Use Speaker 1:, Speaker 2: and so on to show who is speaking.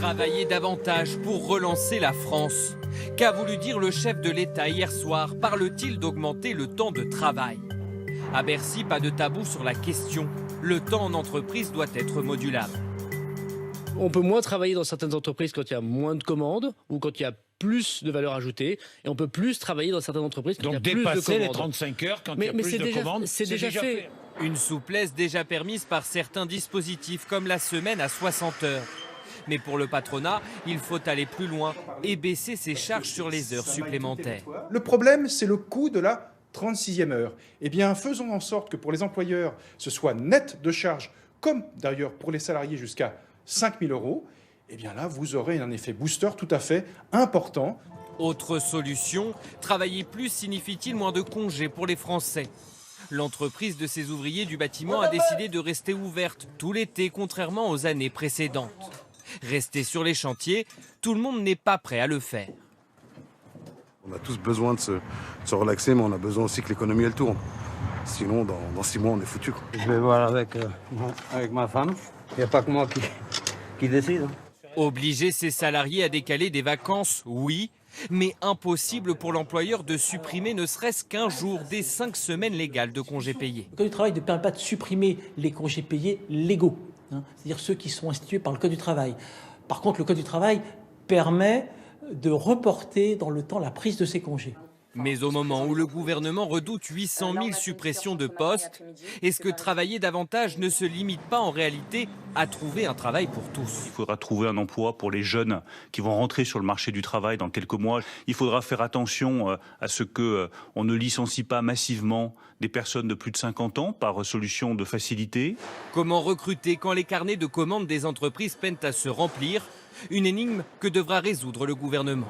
Speaker 1: Travailler davantage pour relancer la France. Qu'a voulu dire le chef de l'État hier soir? Parle-t-il d'augmenter le temps de travail? À Bercy, pas de tabou sur la question. Le temps en entreprise doit être modulable.
Speaker 2: On peut moins travailler dans certaines entreprises quand il y a moins de commandes ou quand il y a plus de valeur ajoutée. Et on peut plus travailler dans certaines entreprises quand il y a plus de commandes.
Speaker 3: Donc dépasser les 35 heures quand il y a plus de commandes,
Speaker 2: c'est déjà fait.
Speaker 1: Une souplesse déjà permise par certains dispositifs comme la semaine à 60 heures. Mais pour le patronat, il faut aller plus loin et baisser ses charges sur les heures supplémentaires.
Speaker 4: Le problème, c'est le coût de la 36e heure. Eh bien, faisons en sorte que pour les employeurs, ce soit net de charges, comme d'ailleurs pour les salariés jusqu'à 5 000 €. Eh bien là, vous aurez un effet booster tout à fait important.
Speaker 1: Autre solution, travailler plus signifie-t-il moins de congés pour les Français? L'entreprise de ces ouvriers du bâtiment a décidé de rester ouverte tout l'été, contrairement aux années précédentes. Rester sur les chantiers, tout le monde n'est pas prêt à le faire.
Speaker 5: On a tous besoin de se relaxer, mais on a besoin aussi que l'économie elle tourne. Sinon, dans 6 mois, on est foutu.
Speaker 6: Je vais voir avec ma femme. Il n'y a pas que moi qui décide.
Speaker 1: Obliger ses salariés à décaler des vacances, oui, mais impossible pour l'employeur de supprimer ne serait-ce qu'un jour des 5 semaines légales de congés payés.
Speaker 7: Le Code du travail ne permet pas de supprimer les congés payés légaux, c'est-à-dire ceux qui sont institués par le Code du travail. Par contre, le Code du travail permet de reporter dans le temps la prise de ces congés.
Speaker 1: Mais au moment où le gouvernement redoute 800 000 suppressions de postes, est-ce que travailler davantage ne se limite pas en réalité à trouver un travail pour tous?
Speaker 8: Il faudra trouver un emploi pour les jeunes qui vont rentrer sur le marché du travail dans quelques mois. Il faudra faire attention à ce qu'on ne licencie pas massivement des personnes de plus de 50 ans par solution de facilité.
Speaker 1: Comment recruter quand les carnets de commandes des entreprises peinent à se remplir? Une énigme que devra résoudre le gouvernement.